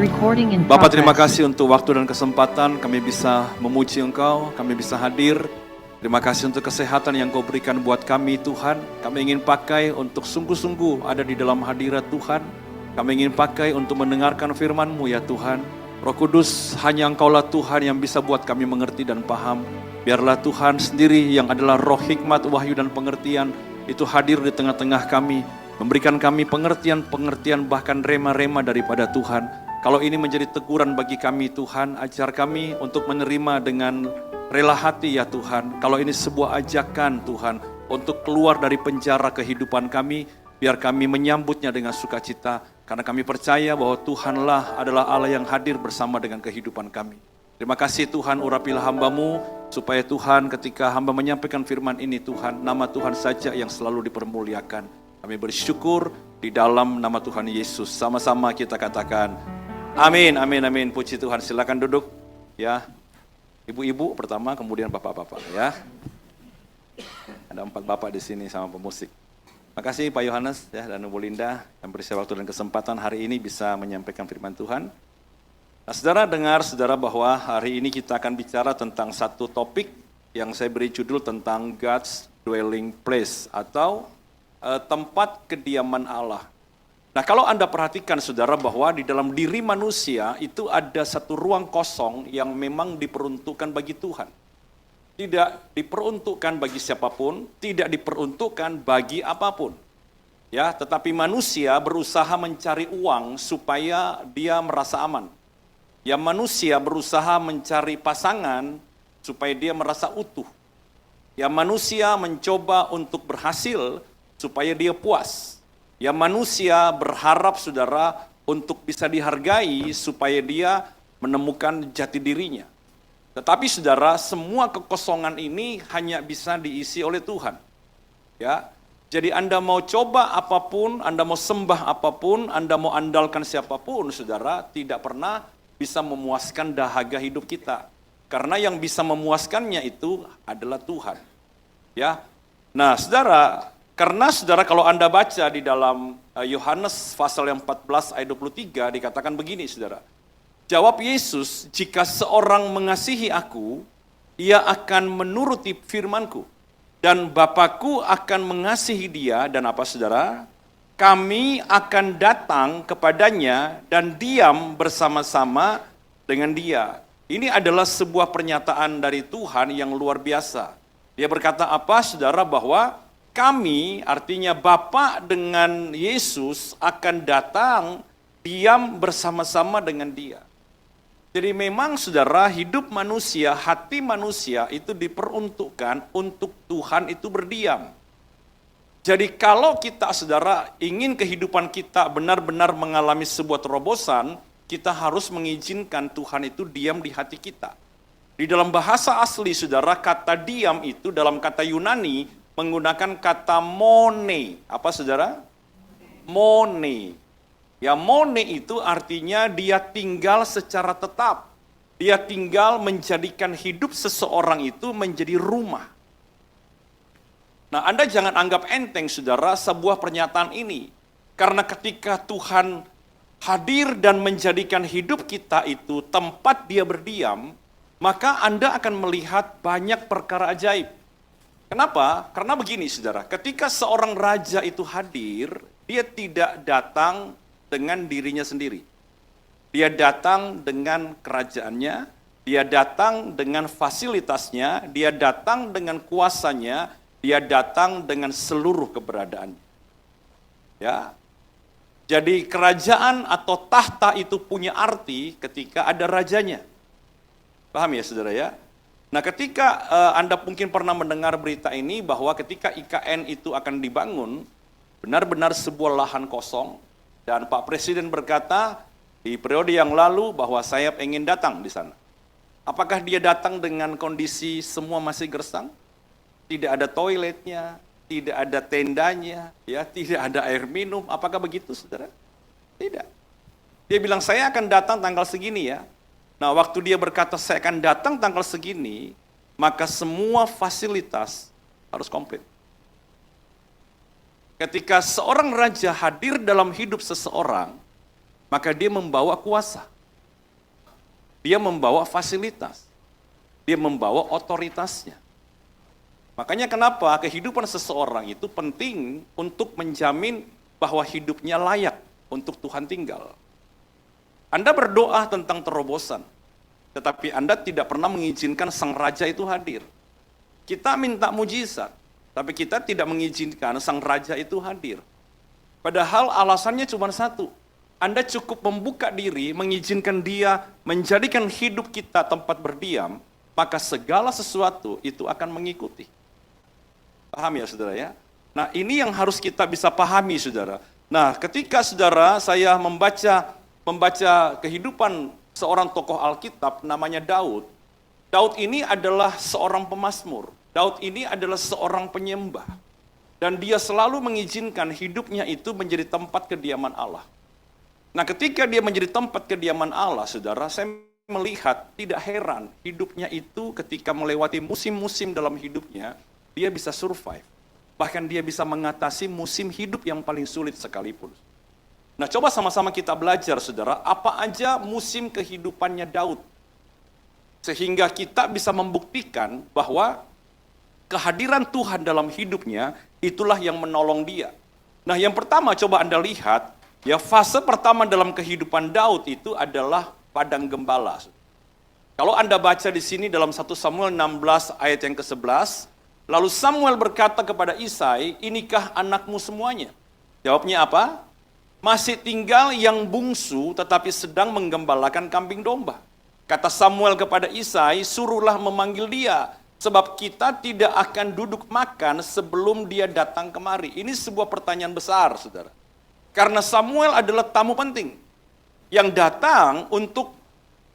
Recording in Bapak, terima progress. kasih untuk waktu dan kesempatan kami bisa memuji Engkau, kami bisa hadir. Terima kasih untuk kesehatan yang Kau berikan buat kami Tuhan. Kami ingin pakai untuk sungguh-sungguh ada di dalam hadirat Tuhan. Kami ingin pakai untuk mendengarkan firman-Mu ya Tuhan. Roh Kudus, hanya Engkaulah Tuhan yang bisa buat kami mengerti dan paham. Biarlah Tuhan sendiri yang adalah roh hikmat, wahyu dan pengertian itu hadir di tengah-tengah kami. Memberikan kami pengertian-pengertian bahkan rema-rema daripada Tuhan. Kalau ini menjadi teguran bagi kami Tuhan, ajar kami untuk menerima dengan rela hati ya Tuhan. Kalau ini sebuah ajakan Tuhan untuk keluar dari penjara kehidupan kami, biar kami menyambutnya dengan sukacita. Karena kami percaya bahwa Tuhanlah adalah Allah yang hadir bersama dengan kehidupan kami. Terima kasih Tuhan, urapilah hamba-Mu, supaya Tuhan ketika hamba menyampaikan firman ini Tuhan, nama Tuhan saja yang selalu dipermuliakan. Kami bersyukur di dalam nama Tuhan Yesus. Sama-sama kita katakan, amin, amin, amin. Puji Tuhan, silakan duduk ya. Ibu-ibu pertama, kemudian bapak-bapak ya. Ada 4 bapak di sini sama pemusik. Makasih Pak Yohanes ya, dan Ibu Linda yang beri saya waktu dan kesempatan hari ini bisa menyampaikan firman Tuhan. Nah, saudara dengar, saudara, bahwa hari ini kita akan bicara tentang satu topik yang saya beri judul tentang God's dwelling place atau tempat kediaman Allah. Nah, kalau Anda perhatikan saudara bahwa di dalam diri manusia itu ada satu ruang kosong yang memang diperuntukkan bagi Tuhan. Tidak diperuntukkan bagi siapapun, tidak diperuntukkan bagi apapun. Ya, tetapi manusia berusaha mencari uang supaya dia merasa aman. Ya, manusia berusaha mencari pasangan supaya dia merasa utuh. Ya, manusia mencoba untuk berhasil supaya dia puas. Ya, manusia berharap saudara untuk bisa dihargai supaya dia menemukan jati dirinya. Tetapi saudara, semua kekosongan ini hanya bisa diisi oleh Tuhan. Ya, jadi Anda mau coba apapun, Anda mau sembah apapun, Anda mau andalkan siapapun, saudara, tidak pernah bisa memuaskan dahaga hidup kita. Karena yang bisa memuaskannya itu adalah Tuhan. Ya, nah saudara, karena saudara kalau Anda baca di dalam Yohanes pasal yang 14 ayat 23 dikatakan begini saudara. Jawab Yesus, jika seorang mengasihi aku, ia akan menuruti firman-Ku. Dan Bapa-Ku akan mengasihi dia, dan apa saudara? Kami akan datang kepadanya dan diam bersama-sama dengan dia. Ini adalah sebuah pernyataan dari Tuhan yang luar biasa. Dia berkata apa saudara? Bahwa kami, artinya Bapa dengan Yesus akan datang diam bersama-sama dengan dia. Jadi memang saudara, hidup manusia, hati manusia itu diperuntukkan untuk Tuhan itu berdiam. Jadi kalau kita saudara ingin kehidupan kita benar-benar mengalami sebuah terobosan, kita harus mengizinkan Tuhan itu diam di hati kita. Di dalam bahasa asli saudara, kata diam itu dalam kata Yunani menggunakan kata mone. Apa saudara? Mone. Ya, mone itu artinya dia tinggal secara tetap. Dia tinggal menjadikan hidup seseorang itu menjadi rumah. Nah, Anda jangan anggap enteng saudara sebuah pernyataan ini. Karena ketika Tuhan hadir dan menjadikan hidup kita itu tempat dia berdiam, maka Anda akan melihat banyak perkara ajaib. Kenapa? Karena begini saudara, ketika seorang raja itu hadir, dia tidak datang dengan dirinya sendiri. Dia datang dengan kerajaannya, dia datang dengan fasilitasnya, dia datang dengan kuasanya, dia datang dengan seluruh keberadaannya. Ya. Jadi kerajaan atau tahta itu punya arti ketika ada rajanya. Paham ya saudara ya? Nah, ketika Anda mungkin pernah mendengar berita ini bahwa ketika IKN itu akan dibangun, benar-benar sebuah lahan kosong, dan Pak Presiden berkata di periode yang lalu bahwa saya ingin datang di sana. Apakah dia datang dengan kondisi semua masih gersang? Tidak ada toiletnya, tidak ada tendanya, ya, tidak ada air minum. Apakah begitu, saudara? Tidak. Dia bilang saya akan datang tanggal segini ya. Nah, waktu dia berkata saya akan datang tanggal segini, maka semua fasilitas harus komplit. Ketika seorang raja hadir dalam hidup seseorang, maka dia membawa kuasa. Dia membawa fasilitas. Dia membawa otoritasnya. Makanya kenapa kehidupan seseorang itu penting untuk menjamin bahwa hidupnya layak untuk Tuhan tinggal. Anda berdoa tentang terobosan, tetapi Anda tidak pernah mengizinkan Sang Raja itu hadir. Kita minta mujizat, tapi kita tidak mengizinkan Sang Raja itu hadir. Padahal alasannya cuma satu. Anda cukup membuka diri, mengizinkan Dia menjadikan hidup kita tempat berdiam, maka segala sesuatu itu akan mengikuti. Paham ya saudara ya? Nah ini yang harus kita bisa pahami saudara. Nah ketika saudara saya membaca kehidupan seorang tokoh Alkitab namanya Daud. Daud ini adalah seorang pemazmur. Daud ini adalah seorang penyembah. Dan dia selalu mengizinkan hidupnya itu menjadi tempat kediaman Allah. Nah ketika dia menjadi tempat kediaman Allah, saudara, saya melihat tidak heran hidupnya itu ketika melewati musim-musim dalam hidupnya, dia bisa survive. Bahkan dia bisa mengatasi musim hidup yang paling sulit sekalipun. Nah coba sama-sama kita belajar saudara, apa aja musim kehidupannya Daud. Sehingga kita bisa membuktikan bahwa kehadiran Tuhan dalam hidupnya itulah yang menolong dia. Nah yang pertama coba Anda lihat, ya fase pertama dalam kehidupan Daud itu adalah padang gembala. Kalau Anda baca di sini dalam 1 Samuel 16 ayat yang ke-11, lalu Samuel berkata kepada Isai, inikah anakmu semuanya? Jawabnya apa? Masih tinggal yang bungsu tetapi sedang menggembalakan kambing domba. Kata Samuel kepada Isai, suruhlah memanggil dia, sebab kita tidak akan duduk makan sebelum dia datang kemari. Ini sebuah pertanyaan besar, saudara. Karena Samuel adalah tamu penting yang datang untuk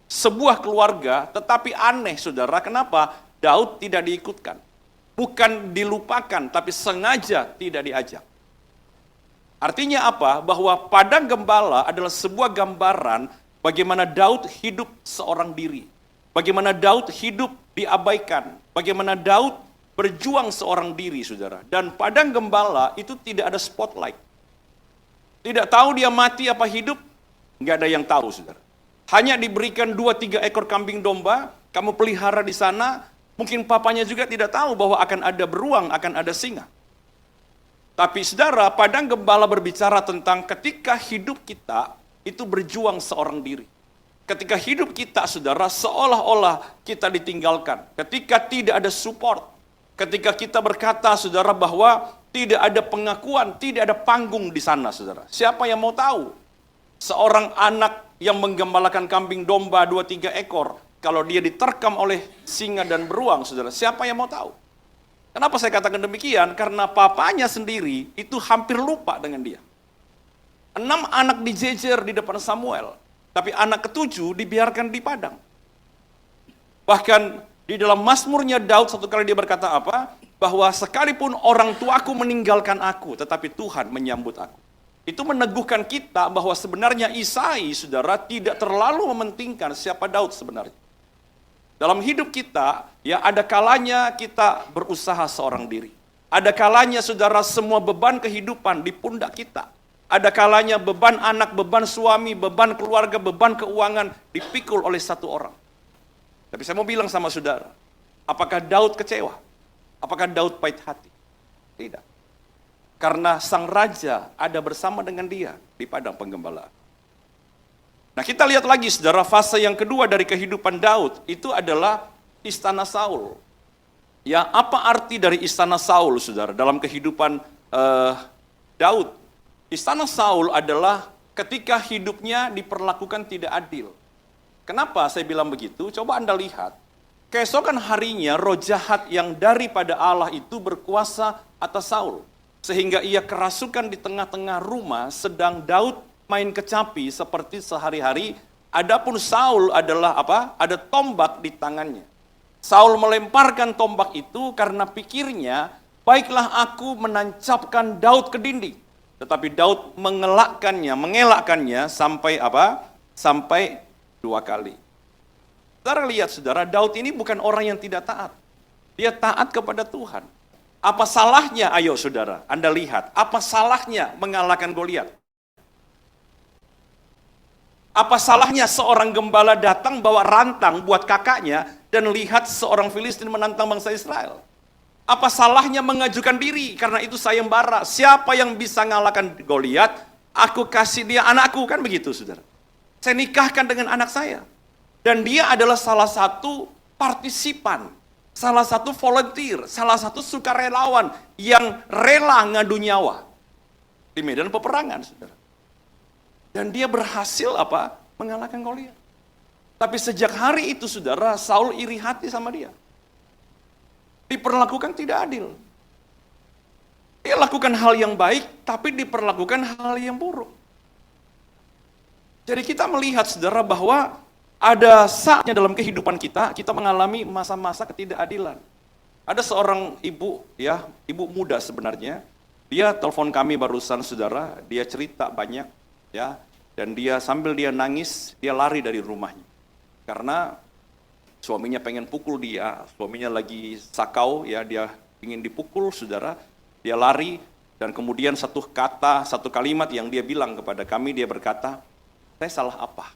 sebuah keluarga, tetapi aneh saudara, kenapa Daud tidak diikutkan? Bukan dilupakan, tapi sengaja tidak diajak. Artinya apa? Bahwa padang gembala adalah sebuah gambaran bagaimana Daud hidup seorang diri. Bagaimana Daud hidup diabaikan. Bagaimana Daud berjuang seorang diri, saudara. Dan padang gembala itu tidak ada spotlight. Tidak tahu dia mati apa hidup, nggak ada yang tahu, saudara. Hanya diberikan 2-3 ekor kambing domba, kamu pelihara di sana, mungkin papanya juga tidak tahu bahwa akan ada beruang, akan ada singa. Tapi saudara, padang gembala berbicara tentang ketika hidup kita itu berjuang seorang diri. Ketika hidup kita, saudara, seolah-olah kita ditinggalkan. Ketika tidak ada support. Ketika kita berkata, saudara, bahwa tidak ada pengakuan, tidak ada panggung di sana, saudara. Siapa yang mau tahu? Seorang anak yang menggembalakan kambing domba 2-3 ekor, kalau dia diterkam oleh singa dan beruang, saudara, siapa yang mau tahu? Kenapa saya katakan demikian? Karena papanya sendiri itu hampir lupa dengan dia. 6 anak dijejer di depan Samuel, tapi anak ke-7 dibiarkan di padang. Bahkan di dalam Mazmurnya Daud satu kali dia berkata apa? Bahwa sekalipun orang tuaku meninggalkan aku, tetapi Tuhan menyambut aku. Itu meneguhkan kita bahwa sebenarnya Isai, saudara, tidak terlalu mementingkan siapa Daud sebenarnya. Dalam hidup kita, ya ada kalanya kita berusaha seorang diri. Ada kalanya, saudara, semua beban kehidupan di pundak kita. Ada kalanya beban anak, beban suami, beban keluarga, beban keuangan dipikul oleh satu orang. Tapi saya mau bilang sama saudara, apakah Daud kecewa? Apakah Daud pahit hati? Tidak. Karena sang raja ada bersama dengan dia di padang penggembala. Nah kita lihat lagi saudara, fase yang kedua dari kehidupan Daud itu adalah istana Saul. Ya, apa arti dari istana Saul saudara dalam kehidupan Daud? Istana Saul adalah ketika hidupnya diperlakukan tidak adil. Kenapa saya bilang begitu? Coba Anda lihat. Keesokan harinya roh jahat yang daripada Allah itu berkuasa atas Saul. Sehingga ia kerasukan di tengah-tengah rumah sedang Daud main kecapi seperti sehari-hari. Adapun Saul adalah apa? Ada tombak di tangannya. Saul melemparkan tombak itu karena pikirnya, baiklah aku menancapkan Daud ke dinding. Tetapi Daud mengelakkannya sampai apa? Sampai 2 kali. Saudara lihat saudara, Daud ini bukan orang yang tidak taat. Dia taat kepada Tuhan. Apa salahnya, ayo saudara, Anda lihat, apa salahnya mengalahkan Goliat? Apa salahnya seorang gembala datang bawa rantang buat kakaknya dan lihat seorang Filistin menantang bangsa Israel? Apa salahnya mengajukan diri? Karena itu sayembara. Siapa yang bisa ngalahkan Goliat, aku kasih dia anakku, kan begitu, saudara. Saya nikahkan dengan anak saya. Dan dia adalah salah satu partisipan, salah satu volunteer, salah satu sukarelawan yang rela ngadu nyawa di medan peperangan, saudara. Dan dia berhasil apa? Mengalahkan Goliat. Tapi sejak hari itu, saudara, Saul iri hati sama dia. Diperlakukan tidak adil. Dia lakukan hal yang baik, tapi diperlakukan hal yang buruk. Jadi kita melihat, saudara, bahwa ada saatnya dalam kehidupan kita mengalami masa-masa ketidakadilan. Ada seorang ibu, ya, ibu muda sebenarnya. Dia telepon kami barusan, saudara. Dia cerita banyak, ya. Dan dia sambil dia nangis, dia lari dari rumahnya. Karena suaminya pengen pukul dia, suaminya lagi sakau, ya, dia ingin dipukul, saudara. Dia lari, dan kemudian satu kata, satu kalimat yang dia bilang kepada kami, dia berkata, saya salah apa?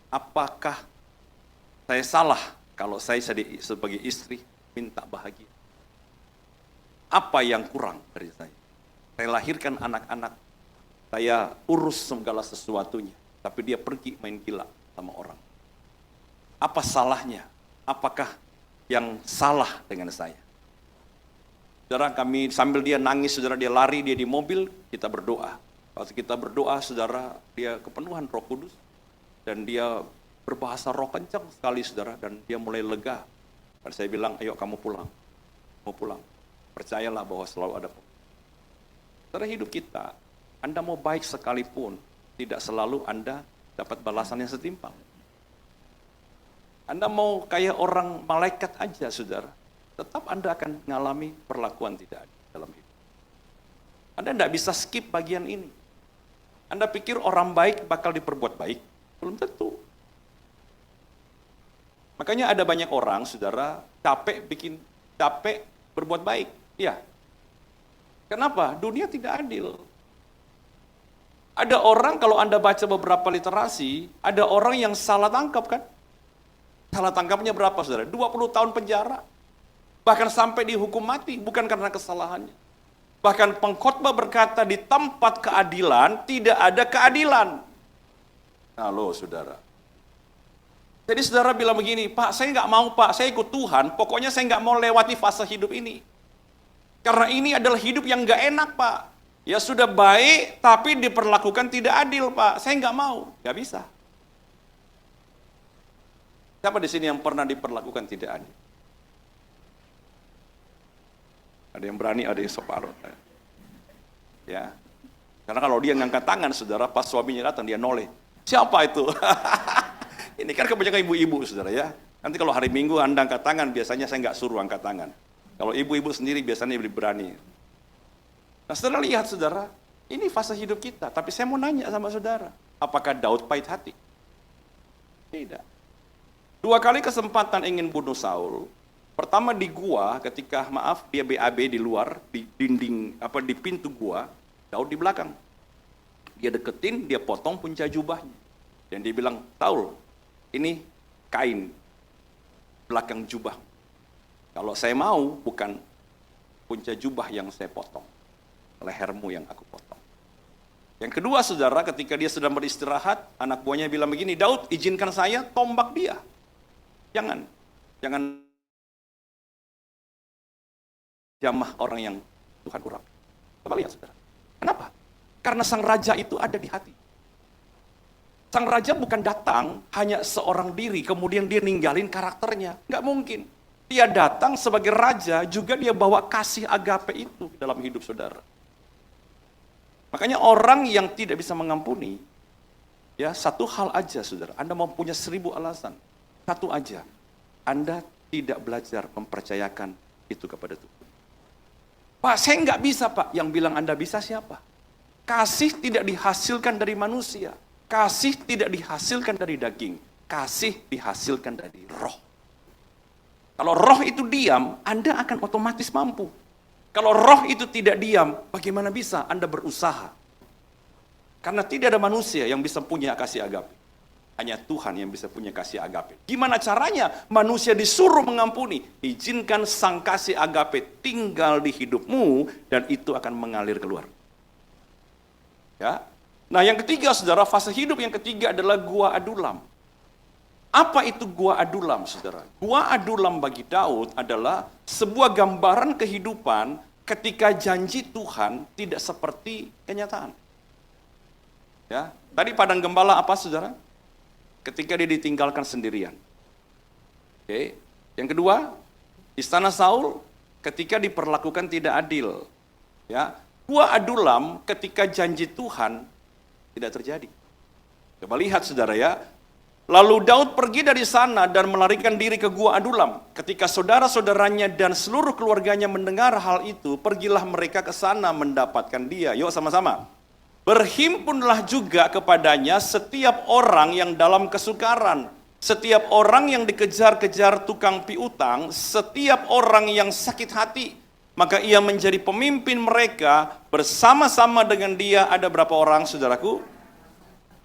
Apakah saya salah kalau saya sebagai istri minta bahagia? Apa yang kurang dari saya? Saya lahirkan anak-anak, saya urus segala sesuatunya, tapi dia pergi main gila sama orang. Apa salahnya? Apakah yang salah dengan saya? Saudara, kami sambil dia nangis, saudara, dia lari, dia di mobil, kita berdoa. Waktu kita berdoa, saudara, dia kepenuhan Roh Kudus, dan dia berbahasa roh kencang sekali, saudara, dan dia mulai lega. Dan saya bilang, ayo kamu pulang, mau pulang. Percayalah bahwa selalu ada. Saudara, hidup kita, Anda mau baik sekalipun, tidak selalu Anda dapat balasan yang setimpal. Anda mau kayak orang malaikat aja, saudara, tetap Anda akan mengalami perlakuan tidak adil dalam hidup. Anda tidak bisa skip bagian ini. Anda pikir orang baik bakal diperbuat baik? Belum tentu. Makanya ada banyak orang, saudara, capek berbuat baik. Iya. Kenapa? Dunia tidak adil. Ada orang, kalau Anda baca beberapa literasi, ada orang yang salah tangkap, kan? Salah tangkapnya berapa, saudara? 20 tahun penjara. Bahkan sampai dihukum mati, bukan karena kesalahannya. Bahkan pengkhotbah berkata, di tempat keadilan, tidak ada keadilan. Halo, saudara. Jadi saudara bilang begini, Pak, saya nggak mau, Pak, saya ikut Tuhan, pokoknya saya nggak mau lewati fase hidup ini. Karena ini adalah hidup yang nggak enak, Pak. Ya sudah baik, tapi diperlakukan tidak adil, Pak. Saya nggak mau, nggak bisa. Siapa di sini yang pernah diperlakukan tidak adil? Ada yang berani, ada yang separuh. Ya, karena kalau dia ngangkat tangan, saudara, pas suaminya datang, dia noleh. Siapa itu? Ini kan kebanyakan ibu-ibu, saudara, ya. Nanti kalau hari Minggu Anda angkat tangan, biasanya saya nggak suruh angkat tangan. Kalau ibu-ibu sendiri biasanya lebih berani. Nah, saudara lihat, saudara, ini fase hidup kita. Tapi saya mau nanya sama saudara, apakah Daud pahit hati? Tidak. 2 kali kesempatan ingin bunuh Saul. Pertama di gua, ketika dia BAB di luar, di dinding, di pintu gua, Daud di belakang. Dia deketin, dia potong punca jubahnya. Dan dia bilang, Saul, ini kain belakang jubah. Kalau saya mau, bukan punca jubah yang saya potong. Lehermu yang aku potong. Yang kedua, saudara, ketika dia sedang beristirahat, anak buahnya bilang begini, Daud, izinkan saya tombak dia. Jangan jamah orang yang Tuhan urap. Coba lihat, saudara. Kenapa? Karena sang raja itu ada di hati. Sang raja bukan datang hanya seorang diri, kemudian dia ninggalin karakternya. Nggak mungkin. Dia datang sebagai raja, juga dia bawa kasih agape itu dalam hidup saudara. Makanya orang yang tidak bisa mengampuni, ya satu hal aja, saudara. Anda mau punya 1000 alasan. Satu aja, Anda tidak belajar mempercayakan itu kepada Tuhan. Pak, saya nggak bisa, Pak. Yang bilang Anda bisa siapa? Kasih tidak dihasilkan dari manusia. Kasih tidak dihasilkan dari daging. Kasih dihasilkan dari roh. Kalau roh itu diam, Anda akan otomatis mampu. Kalau roh itu tidak diam, bagaimana bisa Anda berusaha? Karena tidak ada manusia yang bisa punya kasih agape. Hanya Tuhan yang bisa punya kasih agape. Gimana caranya? Manusia disuruh mengampuni. Izinkan sang kasih agape tinggal di hidupmu dan itu akan mengalir keluar. Ya. Nah, yang ketiga, saudara, fase hidup yang ketiga adalah gua adulam. Apa itu gua adulam, saudara? Gua adulam bagi Daud adalah sebuah gambaran kehidupan ketika janji Tuhan tidak seperti kenyataan. Ya, tadi padang gembala apa, saudara? Ketika dia ditinggalkan sendirian. Oke. Yang kedua, istana Saul ketika diperlakukan tidak adil. Ya, gua adulam ketika janji Tuhan tidak terjadi. Coba lihat, saudara, ya. Lalu Daud pergi dari sana dan melarikan diri ke gua adulam. Ketika saudara-saudaranya dan seluruh keluarganya mendengar hal itu, pergilah mereka ke sana mendapatkan dia. Yuk sama-sama. Berhimpunlah juga kepadanya setiap orang yang dalam kesukaran, setiap orang yang dikejar-kejar tukang piutang, setiap orang yang sakit hati. Maka ia menjadi pemimpin mereka, bersama-sama dengan dia ada berapa orang, saudaraku?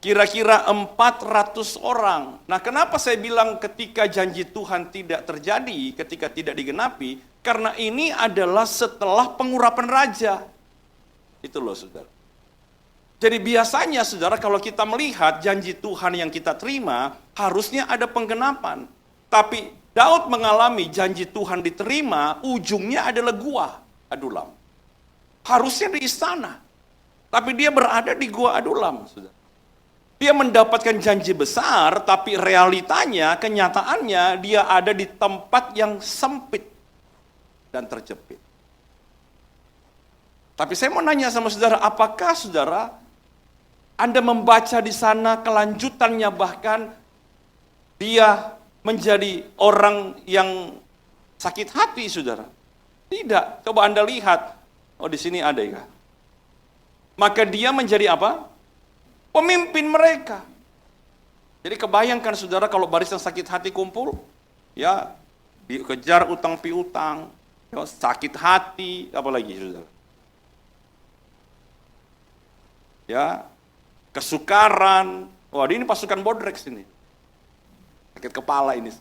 Kira-kira 400 orang. Nah, kenapa saya bilang ketika janji Tuhan tidak terjadi, ketika tidak digenapi? Karena ini adalah setelah pengurapan raja. Itu loh, saudara. Jadi biasanya, saudara, kalau kita melihat janji Tuhan yang kita terima, harusnya ada penggenapan. Tapi Daud mengalami janji Tuhan diterima, ujungnya adalah gua adulam. Harusnya di istana. Tapi dia berada di gua adulam, saudara. Dia mendapatkan janji besar, tapi realitanya, kenyataannya, dia ada di tempat yang sempit dan terjepit. Tapi saya mau nanya sama saudara, apakah saudara, Anda membaca di sana kelanjutannya bahkan dia menjadi orang yang sakit hati, saudara? Tidak. Coba Anda lihat. Oh, di sini ada ya. Maka dia menjadi apa? Pemimpin mereka. Jadi kebayangkan, saudara, kalau barisan sakit hati kumpul, ya, dikejar utang piutang, ya, sakit hati, apalagi, saudara? Ya, kesukaran. Wah, ini pasukan Bodrek sini. Sakit kepala ini.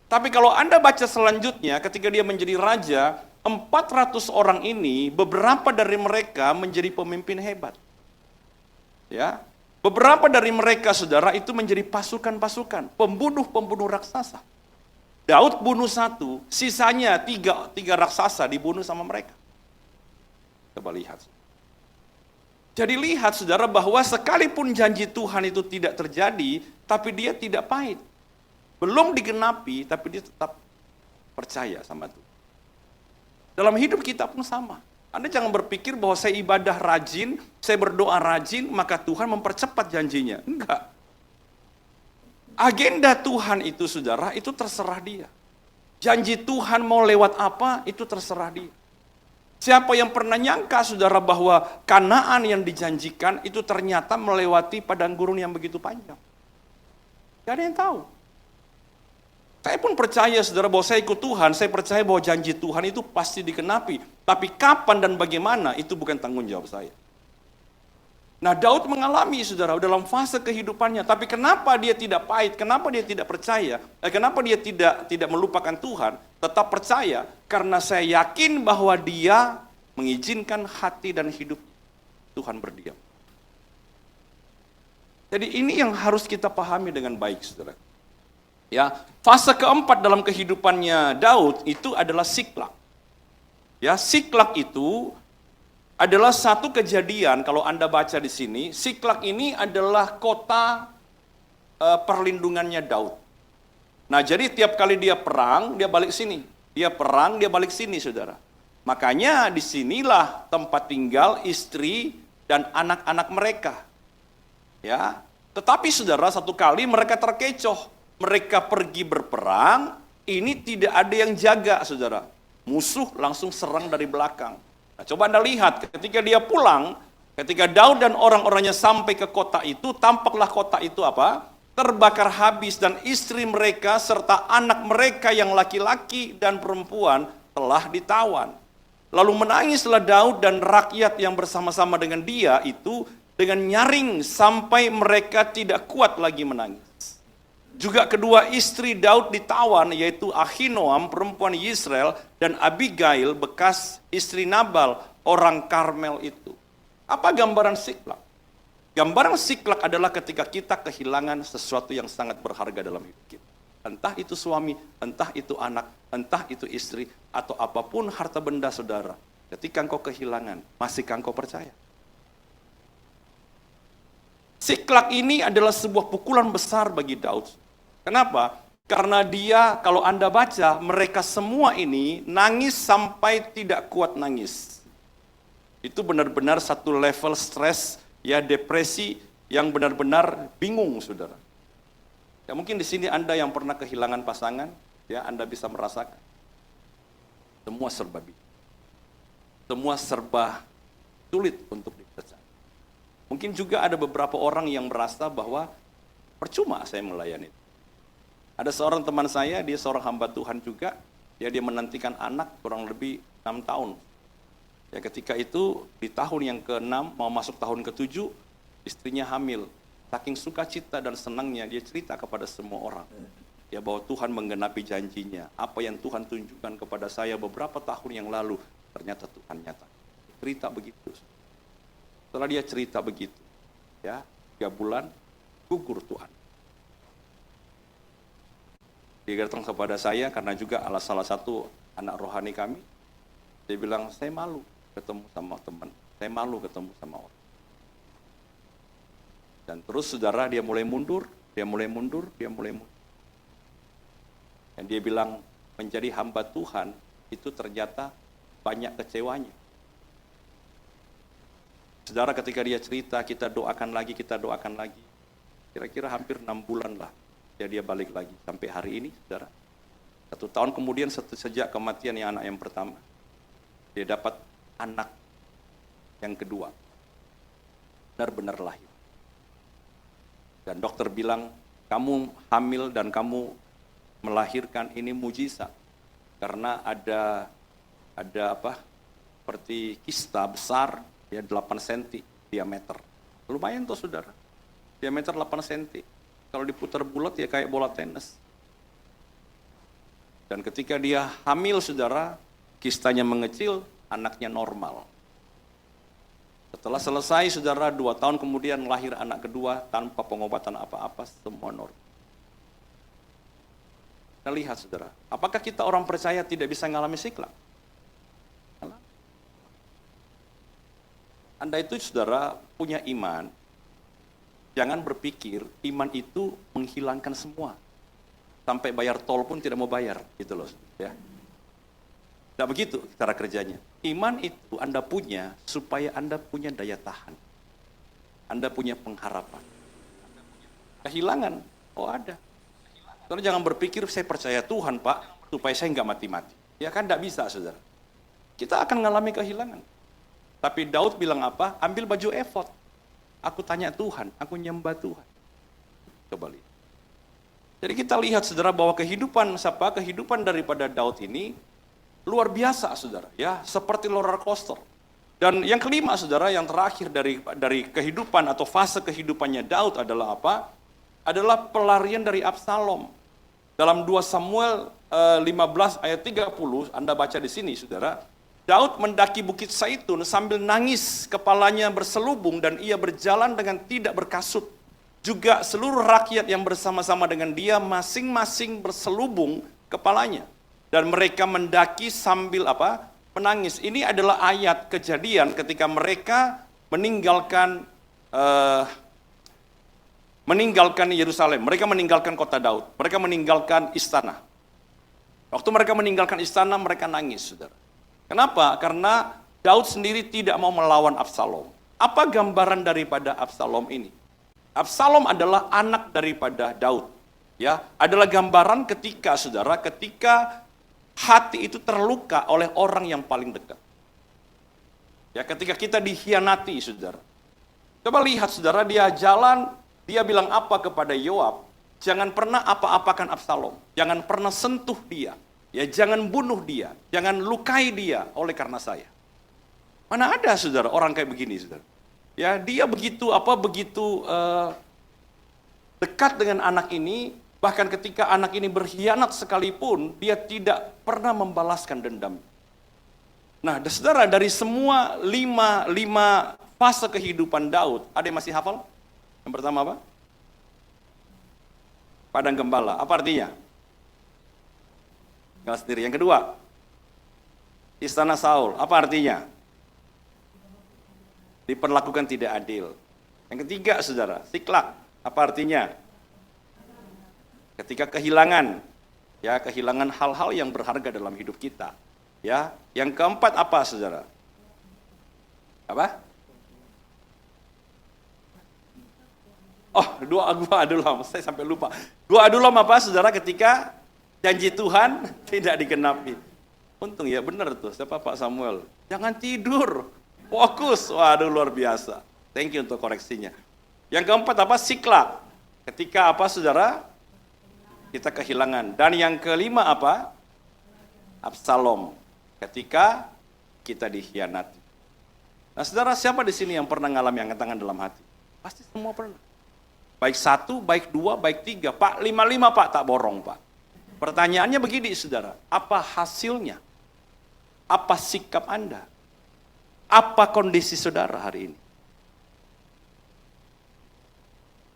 Tapi kalau Anda baca selanjutnya, ketika dia menjadi raja, 400 orang ini, beberapa dari mereka menjadi pemimpin hebat. Ya, beberapa dari mereka, saudara, itu menjadi pasukan-pasukan, pembunuh-pembunuh raksasa. Daud bunuh satu, sisanya tiga raksasa dibunuh sama mereka. Coba lihat. Jadi lihat, saudara, bahwa sekalipun janji Tuhan itu tidak terjadi, tapi dia tidak pahit. Belum digenapi, tapi dia tetap percaya sama Tuhan. Dalam hidup kita pun sama. Anda jangan berpikir bahwa saya ibadah rajin, saya berdoa rajin, maka Tuhan mempercepat janjinya. Enggak. Agenda Tuhan itu, saudara, itu terserah dia. Janji Tuhan mau lewat apa, itu terserah dia. Siapa yang pernah nyangka, saudara, bahwa Kanaan yang dijanjikan itu ternyata melewati padang gurun yang begitu panjang? Gak ada yang tahu. Saya pun percaya, saudara, bahwa saya ikut Tuhan, saya percaya bahwa janji Tuhan itu pasti dikenapi. Tapi kapan dan bagaimana, itu bukan tanggung jawab saya. Nah, Daud mengalami, saudara, dalam fase kehidupannya. Tapi kenapa dia tidak pahit, kenapa dia tidak percaya, kenapa dia tidak melupakan Tuhan, tetap percaya, karena saya yakin bahwa dia mengizinkan hati dan hidup Tuhan berdiam. Jadi ini yang harus kita pahami dengan baik, saudara. Ya, fase keempat dalam kehidupannya Daud itu adalah Siklak. Ya, Siklak itu adalah satu kejadian, kalau Anda baca di sini, Siklak ini adalah kota perlindungannya Daud. Nah, jadi tiap kali dia perang, dia balik sini. Dia perang, dia balik sini, saudara. Makanya disinilah tempat tinggal istri dan anak-anak mereka. Ya, tetapi saudara, satu kali mereka terkecoh. Mereka pergi berperang, ini tidak ada yang jaga, saudara. Musuh langsung serang dari belakang. Nah, coba Anda lihat, ketika dia pulang, ketika Daud dan orang-orangnya sampai ke kota itu, tampaklah kota itu apa? Terbakar habis, dan istri mereka serta anak mereka yang laki-laki dan perempuan telah ditawan. Lalu menangislah Daud dan rakyat yang bersama-sama dengan dia itu dengan nyaring sampai mereka tidak kuat lagi menangis. Juga kedua istri Daud ditawan, yaitu Ahinoam perempuan Yisrael dan Abigail bekas istri Nabal orang Karmel itu. Apa gambaran Siklak? Gambaran Siklak adalah ketika kita kehilangan sesuatu yang sangat berharga dalam hidup kita. Entah itu suami, entah itu anak, entah itu istri, atau apapun harta benda saudara. Ketika engkau kehilangan, masihkah engkau percaya? Siklak ini adalah sebuah pukulan besar bagi Daud. Kenapa? Karena dia, kalau Anda baca, mereka semua ini nangis sampai tidak kuat nangis. Itu benar-benar satu level stres, ya depresi yang benar-benar bingung, saudara. Ya mungkin di sini Anda yang pernah kehilangan pasangan, ya Anda bisa merasakan. Semua serba bingung. Semua serba sulit untuk dipercaya. Mungkin juga ada beberapa orang yang merasa bahwa percuma saya melayani. Ada seorang teman saya, dia seorang hamba Tuhan juga, ya dia menantikan anak kurang lebih 6 tahun. Ya ketika itu di tahun yang ke-6 mau masuk tahun ke-7, istrinya hamil. Saking sukacita dan senangnya dia cerita kepada semua orang. Ya bahwa Tuhan menggenapi janjinya. Apa yang Tuhan tunjukkan kepada saya beberapa tahun yang lalu, ternyata Tuhan nyata. Cerita begitu. Setelah dia cerita begitu, ya 3 bulan gugur Tuhan. Dia datang kepada saya karena juga salah satu anak rohani kami. Dia bilang, saya malu ketemu sama teman. Saya malu ketemu sama orang. Dan terus saudara dia mulai mundur. Dan dia bilang, menjadi hamba Tuhan itu ternyata banyak kecewanya. Saudara ketika dia cerita, kita doakan lagi. Kira-kira hampir 6 bulan lah. Ya dia balik lagi sampai hari ini, saudara. 1 tahun kemudian sejak kematian anak yang pertama, dia dapat anak yang kedua. Benar-benar lahir. Dan dokter bilang, kamu hamil dan kamu melahirkan ini mujizat. Karena ada seperti kista besar, ya 8 cm diameter. Lumayan tuh saudara. Diameter 8 cm. Kalau diputar bulat ya kayak bola tenis. Dan ketika dia hamil saudara, kistanya mengecil, anaknya normal. Setelah selesai saudara, 2 tahun kemudian lahir anak kedua tanpa pengobatan apa-apa, semua normal. Kita lihat saudara, apakah kita orang percaya tidak bisa mengalami siklak? Anda itu saudara punya iman, jangan berpikir iman itu menghilangkan semua. Sampai bayar tol pun tidak mau bayar, gitu loh. Ya. Tidak begitu cara kerjanya. Iman itu Anda punya supaya Anda punya daya tahan. Anda punya pengharapan. Kehilangan, oh ada. Saudara jangan berpikir saya percaya Tuhan Pak, supaya saya nggak mati-mati. Ya kan tidak bisa saudara. Kita akan mengalami kehilangan. Tapi Daud bilang apa? Ambil baju efod. Aku tanya Tuhan, aku nyembah Tuhan. Coba lihat. Jadi kita lihat saudara bahwa kehidupan daripada Daud ini luar biasa saudara, ya seperti roller coaster. Dan yang kelima saudara, yang terakhir dari kehidupan atau fase kehidupannya Daud adalah apa? Adalah pelarian dari Absalom. Dalam 2 Samuel 15 ayat 30, Anda baca di sini saudara. Daud mendaki bukit Zaitun sambil nangis, kepalanya berselubung dan ia berjalan dengan tidak berkasut. Juga seluruh rakyat yang bersama-sama dengan dia masing-masing berselubung kepalanya. Dan mereka mendaki sambil menangis. Ini adalah ayat kejadian ketika mereka meninggalkan Yerusalem. Mereka meninggalkan kota Daud. Mereka meninggalkan istana. Waktu mereka meninggalkan istana, mereka nangis, saudara. Kenapa? Karena Daud sendiri tidak mau melawan Absalom. Apa gambaran daripada Absalom ini? Absalom adalah anak daripada Daud. Ya, adalah gambaran ketika hati itu terluka oleh orang yang paling dekat. Ya, ketika kita dikhianati, saudara. Coba lihat, saudara, dia jalan, dia bilang apa kepada Yoab? Jangan pernah apa-apakan Absalom. Jangan pernah sentuh dia. Ya, jangan bunuh dia, jangan lukai dia oleh karena saya. Mana ada saudara orang kayak begini saudara? Ya, dia begitu dekat dengan anak ini, bahkan ketika anak ini berkhianat sekalipun, dia tidak pernah membalaskan dendam. Nah, saudara, dari semua lima fase kehidupan Daud, ada yang masih hafal? Yang pertama apa? Padang gembala, apa artinya? Tinggal sendiri. Yang kedua, istana Saul, apa artinya? Diperlakukan tidak adil. Yang ketiga, saudara, Siklak, apa artinya? Ketika kehilangan, ya, kehilangan hal-hal yang berharga dalam hidup kita. Ya, yang keempat apa, saudara? Apa? Oh, dua Adulam, saya sampai lupa. Dua Adulam apa, saudara, ketika janji Tuhan tidak digenapi. Untung ya, benar tuh, siapa Pak Samuel? Jangan tidur, fokus. Waduh, luar biasa. Thank you untuk koreksinya. Yang keempat apa? Siklak. Ketika apa, saudara? Kita kehilangan. Dan yang kelima apa? Absalom. Ketika kita dikhianati. Nah, saudara, siapa di sini yang pernah ngalami angkat tangan dalam hati? Pasti semua pernah. Baik satu, baik dua, baik tiga. Pak, 5 Pak, tak borong Pak. Pertanyaannya begini, saudara. Apa hasilnya? Apa sikap Anda? Apa kondisi saudara hari ini?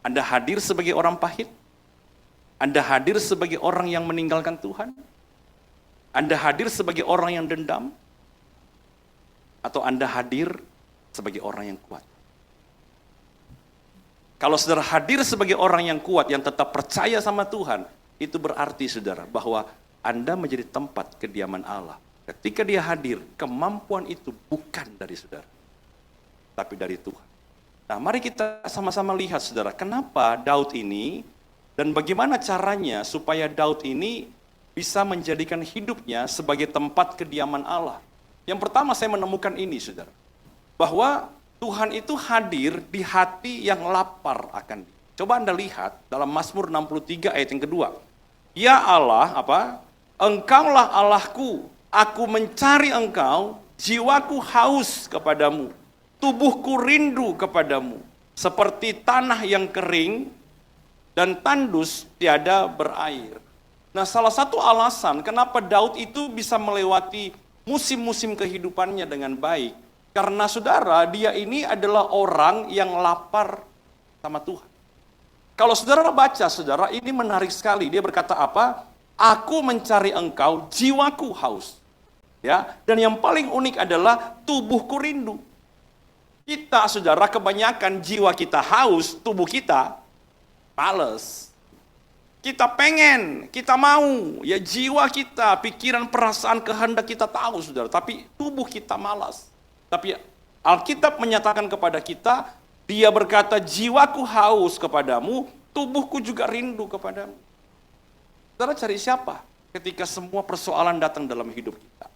Anda hadir sebagai orang pahit? Anda hadir sebagai orang yang meninggalkan Tuhan? Anda hadir sebagai orang yang dendam? Atau Anda hadir sebagai orang yang kuat? Kalau saudara hadir sebagai orang yang kuat, yang tetap percaya sama Tuhan, itu berarti, saudara, bahwa Anda menjadi tempat kediaman Allah. Ketika dia hadir, kemampuan itu bukan dari saudara, tapi dari Tuhan. Nah, mari kita sama-sama lihat, saudara, kenapa Daud ini, dan bagaimana caranya supaya Daud ini bisa menjadikan hidupnya sebagai tempat kediaman Allah. Yang pertama saya menemukan ini, saudara, bahwa Tuhan itu hadir di hati yang lapar akan dia. Coba Anda lihat dalam Mazmur 63 ayat yang kedua. Ya Allah, apa? Engkaulah Allahku, aku mencari Engkau, jiwaku haus kepadamu, tubuhku rindu kepadamu, seperti tanah yang kering dan tandus tiada berair. Nah, salah satu alasan kenapa Daud itu bisa melewati musim-musim kehidupannya dengan baik, karena saudara, dia ini adalah orang yang lapar sama Tuhan. Kalau saudara baca, saudara, ini menarik sekali. Dia berkata apa? Aku mencari Engkau, jiwaku haus. Ya, dan yang paling unik adalah tubuhku rindu. Kita, saudara, kebanyakan jiwa kita haus, tubuh kita males. Kita pengen, kita mau, ya jiwa kita, pikiran, perasaan, kehendak kita tahu, saudara, tapi tubuh kita malas. Tapi Alkitab menyatakan kepada kita, dia berkata, jiwaku haus kepadamu, tubuhku juga rindu kepadamu. Saudara cari siapa ketika semua persoalan datang dalam hidup kita?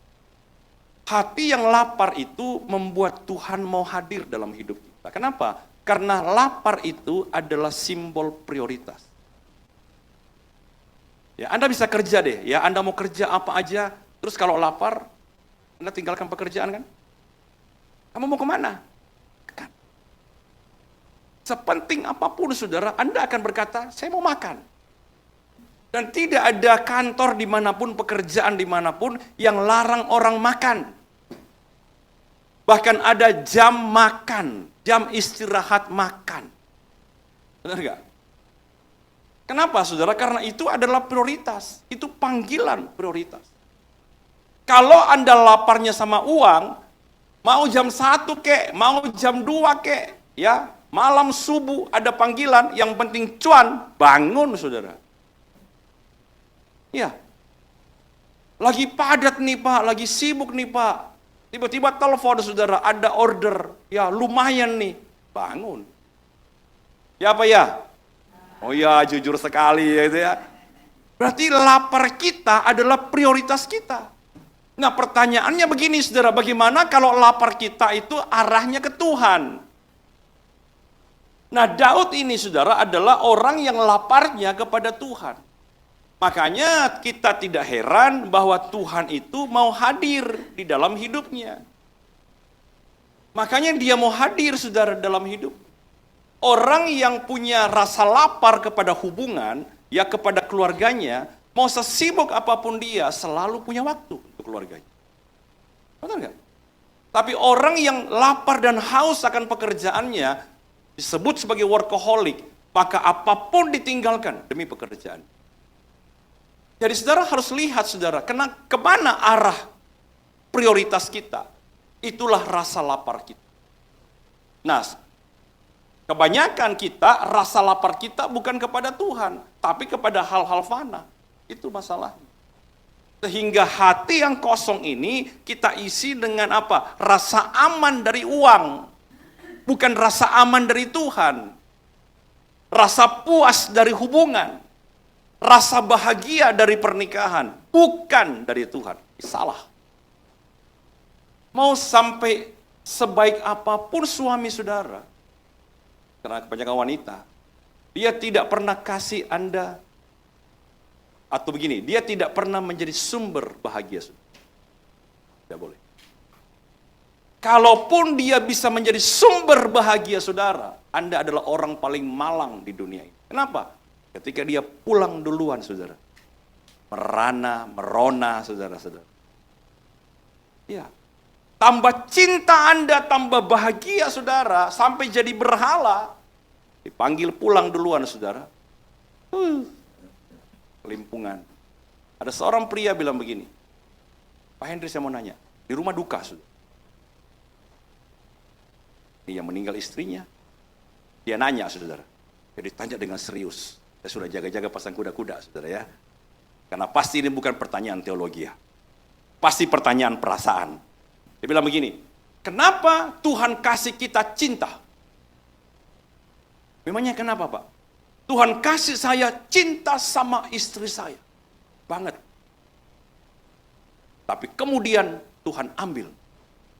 Hati yang lapar itu membuat Tuhan mau hadir dalam hidup kita. Kenapa? Karena lapar itu adalah simbol prioritas. Ya, Anda bisa kerja deh, ya Anda mau kerja apa aja, terus kalau lapar, Anda tinggalkan pekerjaan kan? Kamu mau kemana? Kan. Sepenting apapun, saudara, Anda akan berkata, saya mau makan. Dan tidak ada kantor dimanapun, pekerjaan dimanapun yang larang orang makan. Bahkan ada jam makan, jam istirahat makan. Benar gak? Kenapa, saudara? Karena itu adalah prioritas. Itu panggilan prioritas. Kalau Anda laparnya sama uang, mau jam 1 kek, mau jam 2 kek, ya, malam subuh ada panggilan, yang penting cuan, bangun, saudara. Ya, lagi padat nih Pak, lagi sibuk nih Pak, tiba-tiba telepon, saudara, ada order, ya lumayan nih, bangun. Ya apa ya? Oh ya, jujur sekali ya itu ya. Berarti lapar kita adalah prioritas kita. Nah, pertanyaannya begini, saudara, bagaimana kalau lapar kita itu arahnya ke Tuhan? Nah, Daud ini, saudara, adalah orang yang laparnya kepada Tuhan. Makanya kita tidak heran bahwa Tuhan itu mau hadir di dalam hidupnya. Makanya dia mau hadir, saudara, dalam hidup. Orang yang punya rasa lapar kepada hubungan, ya kepada keluarganya, mau sesibuk apapun dia, selalu punya waktu untuk keluarganya. Betul nggak? Tapi orang yang lapar dan haus akan pekerjaannya, disebut sebagai workaholic, maka apapun ditinggalkan demi pekerjaan. Jadi saudara harus lihat, saudara, kemana arah prioritas kita. Itulah rasa lapar kita. Nah, kebanyakan kita, rasa lapar kita bukan kepada Tuhan, tapi kepada hal-hal fana. Itu masalahnya. Sehingga hati yang kosong ini kita isi dengan apa? Rasa aman dari uang. Bukan rasa aman dari Tuhan. Rasa puas dari hubungan. Rasa bahagia dari pernikahan. Bukan dari Tuhan. Salah. Mau sampai sebaik apapun suami saudara, karena kebanyakan wanita, dia tidak pernah kasih Anda, atau begini, dia tidak pernah menjadi sumber bahagia saudara. Tidak boleh. Kalaupun dia bisa menjadi sumber bahagia saudara, Anda adalah orang paling malang di dunia ini. Kenapa? Ketika dia pulang duluan, saudara. Merona, saudara-saudara. Ya. Tambah cinta Anda, tambah bahagia saudara, sampai jadi berhala. Dipanggil pulang duluan saudara. Kelimpungan. Ada seorang pria bilang begini, Pak Henry saya mau nanya, di rumah duka saudara. Dia meninggal istrinya, dia nanya saudara. Jadi tanya dengan serius. Saya sudah jaga-jaga pasang kuda-kuda saudara ya. Karena pasti ini bukan pertanyaan teologi ya. Pasti pertanyaan perasaan. Dia bilang begini, kenapa Tuhan kasih kita cinta? Memangnya kenapa Pak? Tuhan kasih saya cinta sama istri saya. Banget. Tapi kemudian Tuhan ambil.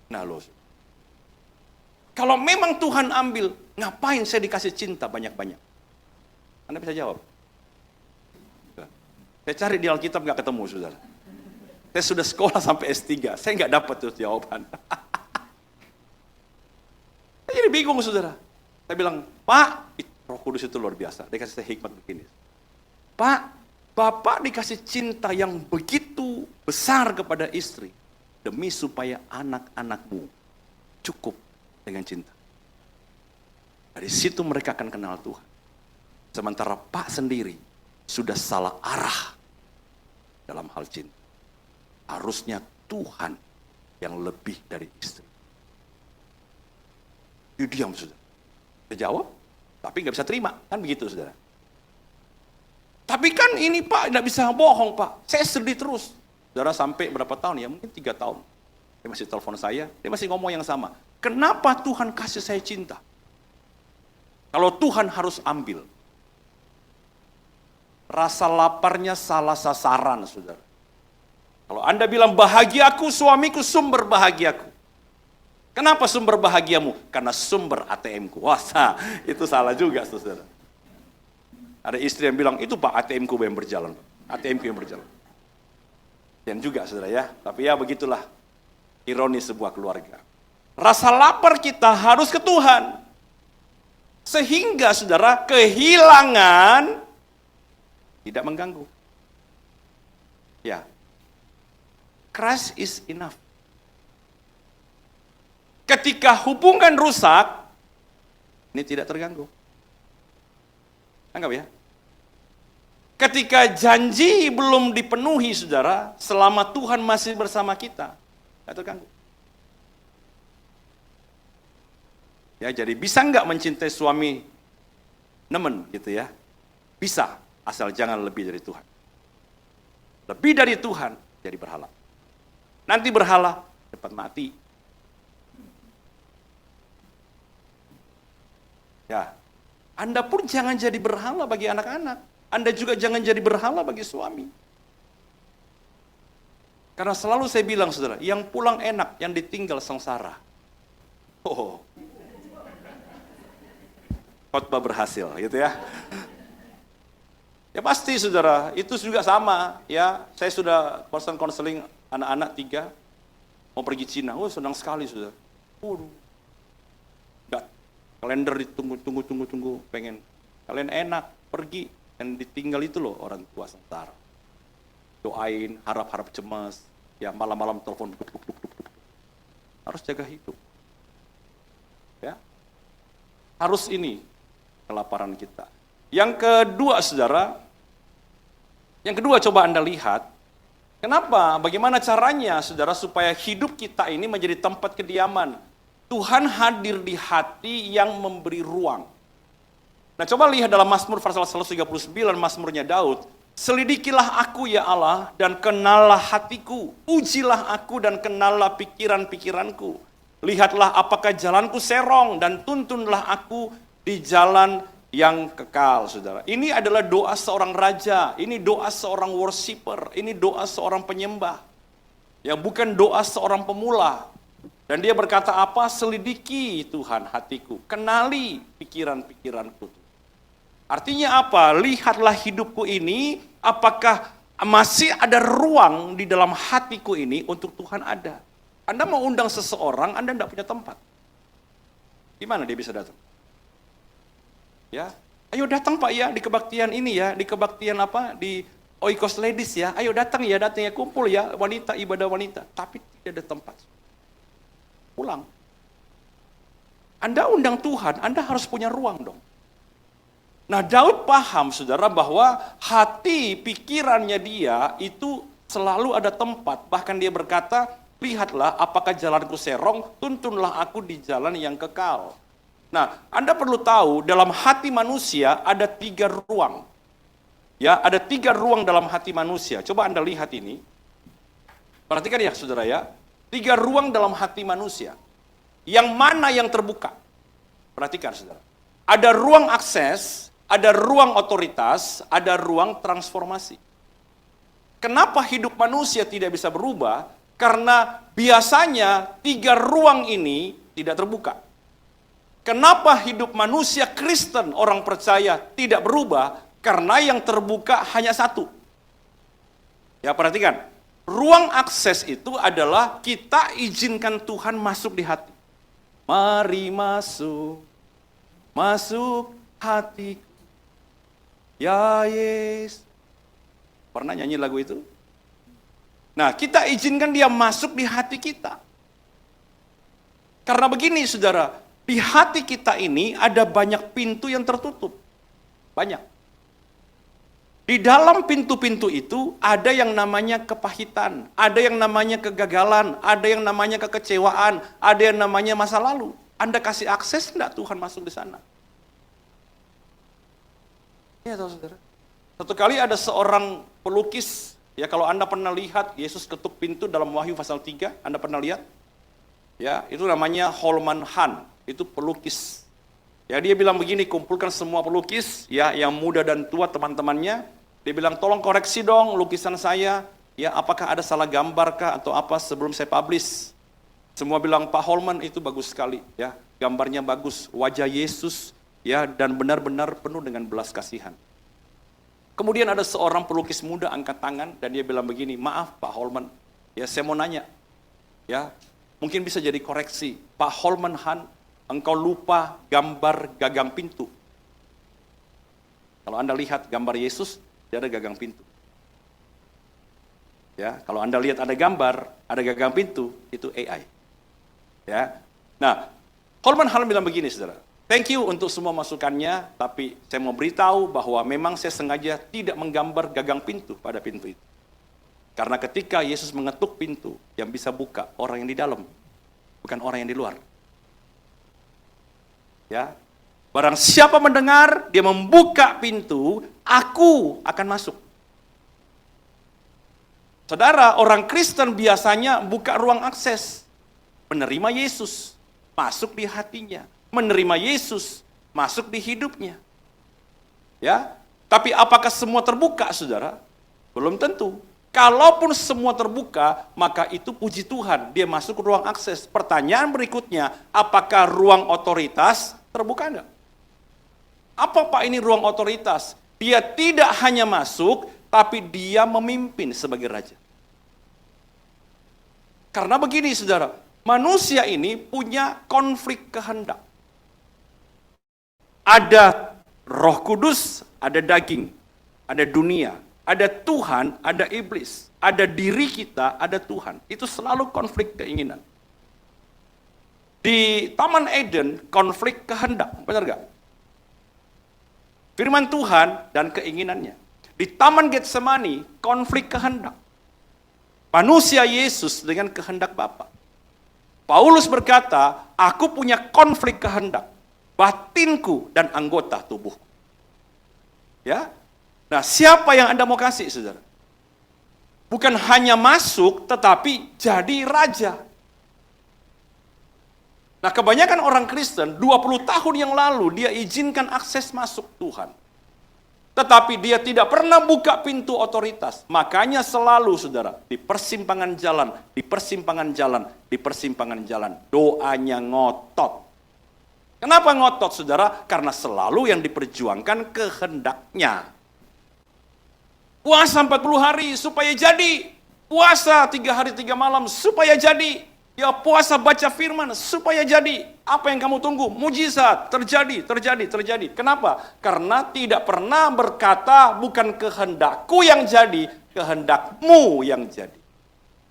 Nah loh. Kalau memang Tuhan ambil, ngapain saya dikasih cinta banyak-banyak? Anda bisa jawab? Saya cari di Alkitab nggak ketemu saudara. Saya sudah sekolah sampai S3, saya nggak dapat tuh jawaban. Saya jadi bingung saudara. Saya bilang, Pak, Roh Kudus itu luar biasa. Dia kasih saya hikmat begini. Pak, Bapak dikasih cinta yang begitu besar kepada istri, demi supaya anak-anakmu cukup dengan cinta. Dari situ mereka akan kenal Tuhan. Sementara Pak sendiri sudah salah arah dalam hal cinta. Harusnya Tuhan yang lebih dari istri. Dia diam, saudara. Dia jawab, tapi nggak bisa terima. Kan begitu, saudara. Tapi kan ini Pak, nggak bisa bohong Pak. Saya sedih terus. Saudara sampai berapa tahun ya? Mungkin 3 tahun. Dia masih telepon saya, dia masih ngomong yang sama. Kenapa Tuhan kasih saya cinta? Kalau Tuhan harus ambil. Rasa laparnya salah sasaran, saudara. Kalau Anda bilang bahagiaku, suamiku sumber bahagiaku. Kenapa sumber bahagiamu? Karena sumber ATM-ku. Wah, itu salah juga, saudara. Ada istri yang bilang, itu Pak ATM-ku yang berjalan. ATM-ku yang berjalan. Dan juga, saudara ya. Tapi ya begitulah ironis sebuah keluarga. Rasa lapar kita harus ke Tuhan. Sehingga, saudara, kehilangan tidak mengganggu. Ya. Christ is enough. Ketika hubungan rusak, ini tidak terganggu. Anggap ya. Ketika janji belum dipenuhi, saudara, selama Tuhan masih bersama kita, tidak terganggu. Ya, jadi bisa nggak mencintai suami nemen gitu ya? Bisa, asal jangan lebih dari Tuhan. Lebih dari Tuhan, jadi berhala. Nanti berhala, cepat mati. Ya, Anda pun jangan jadi berhala bagi anak-anak. Anda juga jangan jadi berhala bagi suami. Karena selalu saya bilang, saudara, yang pulang enak, yang ditinggal sengsara. Oh, khotbah berhasil, gitu ya. Ya pasti, saudara, itu juga sama. Ya, saya sudah konseling anak-anak 3 mau pergi Cina. Oh, senang sekali, saudara. Waduh, Kalender ditunggu, pengen. Kalian enak, pergi. Dan ditinggal itu loh orang tua sengsara. Doain, harap-harap cemas. Ya malam-malam telepon. Harus jaga hidup. Ya. Harus ini kelaparan kita. Yang kedua saudara, coba Anda lihat, kenapa, bagaimana caranya saudara supaya hidup kita ini menjadi tempat kediaman. Tuhan hadir di hati yang memberi ruang. Nah coba lihat dalam Mazmur pasal 139, Mazmurnya Daud. Selidikilah aku ya Allah dan kenallah hatiku. Ujilah aku dan kenallah pikiran-pikiranku. Lihatlah apakah jalanku serong dan tuntunlah aku di jalan yang kekal, saudara. Ini adalah doa seorang raja, ini doa seorang worshiper, ini doa seorang penyembah. Ya, bukan doa seorang pemula. Dan dia berkata apa? Selidiki Tuhan hatiku, kenali pikiran-pikiranku. Artinya apa? Lihatlah hidupku ini, apakah masih ada ruang di dalam hatiku ini untuk Tuhan ada. Anda mau undang seseorang, Anda tidak punya tempat. Gimana dia bisa datang? Ya, ayo datang Pak ya di kebaktian ini ya, di kebaktian apa di Oikos Ladies ya, ayo datang ya kumpul ya wanita ibadah wanita, tapi tidak ada tempat. Pulang. Anda undang Tuhan, Anda harus punya ruang dong. Nah Daud paham saudara bahwa hati pikirannya dia itu selalu ada tempat, bahkan dia berkata, lihatlah apakah jalanku serong, tuntunlah aku di jalan yang kekal. Nah, Anda perlu tahu dalam hati manusia ada 3 ruang. Ya, ada 3 ruang dalam hati manusia. Coba Anda lihat ini. Perhatikan ya, saudara ya. 3 ruang dalam hati manusia. Yang mana yang terbuka? Perhatikan, saudara. Ada ruang akses, ada ruang otoritas, ada ruang transformasi. Kenapa hidup manusia tidak bisa berubah? Karena biasanya 3 ruang ini tidak terbuka. Kenapa hidup manusia Kristen, orang percaya, tidak berubah? Karena yang terbuka hanya 1. Ya perhatikan, ruang akses itu adalah kita izinkan Tuhan masuk di hati. Mari masuk, masuk hatiku, ya Yesus. Pernah nyanyi lagu itu? Nah, kita izinkan dia masuk di hati kita. Karena begini saudara, di hati kita ini ada banyak pintu yang tertutup. Banyak. Di dalam pintu-pintu itu ada yang namanya kepahitan, ada yang namanya kegagalan, ada yang namanya kekecewaan, ada yang namanya masa lalu. Anda kasih akses enggak Tuhan masuk di sana? Iya tahu saudara. Satu kali ada seorang pelukis, ya kalau Anda pernah lihat Yesus ketuk pintu dalam Wahyu pasal 3, Anda pernah lihat? Ya, itu namanya Holman Hunt. Itu pelukis. Ya dia bilang begini, kumpulkan semua pelukis, ya yang muda dan tua teman-temannya. Dia bilang tolong koreksi dong lukisan saya, ya apakah ada salah gambar kah atau apa sebelum saya publish. Semua bilang Pak Holman itu bagus sekali, ya gambarnya bagus, wajah Yesus, ya dan benar-benar penuh dengan belas kasihan. Kemudian ada seorang pelukis muda angkat tangan dan dia bilang begini, maaf Pak Holman, ya saya mau nanya, ya mungkin bisa jadi koreksi, Pak Holman Hunt, engkau lupa gambar gagang pintu. Kalau Anda lihat gambar Yesus, dia ada gagang pintu. Ya, kalau Anda lihat ada gambar, ada gagang pintu, itu AI. Ya. Nah, Holman Hunt bilang begini, saudara. Thank you untuk semua masukannya, tapi saya mau beritahu bahwa memang saya sengaja tidak menggambar gagang pintu pada pintu itu. Karena ketika Yesus mengetuk pintu, yang bisa buka orang yang di dalam, bukan orang yang di luar. Ya, barang siapa mendengar, dia membuka pintu, aku akan masuk. Saudara, orang Kristen biasanya buka ruang akses, menerima Yesus, masuk di hatinya, menerima Yesus, masuk di hidupnya. Ya, tapi apakah semua terbuka, saudara? Belum tentu. Kalaupun semua terbuka, maka itu puji Tuhan, dia masuk ke ruang akses. Pertanyaan berikutnya, apakah ruang otoritas terbuka enggak? Apa Pak ini ruang otoritas? Dia tidak hanya masuk, tapi dia memimpin sebagai raja. Karena begini saudara, manusia ini punya konflik kehendak. Ada Roh Kudus, ada daging, ada dunia, ada Tuhan, ada iblis, ada diri kita, ada Tuhan. Itu selalu konflik keinginan. Di Taman Eden, konflik kehendak, benar gak? Firman Tuhan dan keinginannya. Di Taman Getsemani, konflik kehendak. Manusia Yesus dengan kehendak Bapa. Paulus berkata, aku punya konflik kehendak, batinku dan anggota tubuhku. Ya, nah siapa yang Anda mau kasih, saudara? Bukan hanya masuk, tetapi jadi raja. Nah kebanyakan orang Kristen 20 tahun yang lalu dia izinkan akses masuk Tuhan. Tetapi dia tidak pernah buka pintu otoritas. Makanya selalu saudara, di persimpangan jalan, di persimpangan jalan, di persimpangan jalan. Doanya ngotot. Kenapa ngotot saudara? Karena selalu yang diperjuangkan kehendaknya. Puasa 40 hari supaya jadi. Puasa 3 hari 3 malam supaya jadi. Ya puasa baca firman supaya jadi. Apa yang kamu tunggu? Mujizat, terjadi, terjadi, terjadi. Kenapa? Karena tidak pernah berkata bukan kehendakku yang jadi, kehendakmu yang jadi.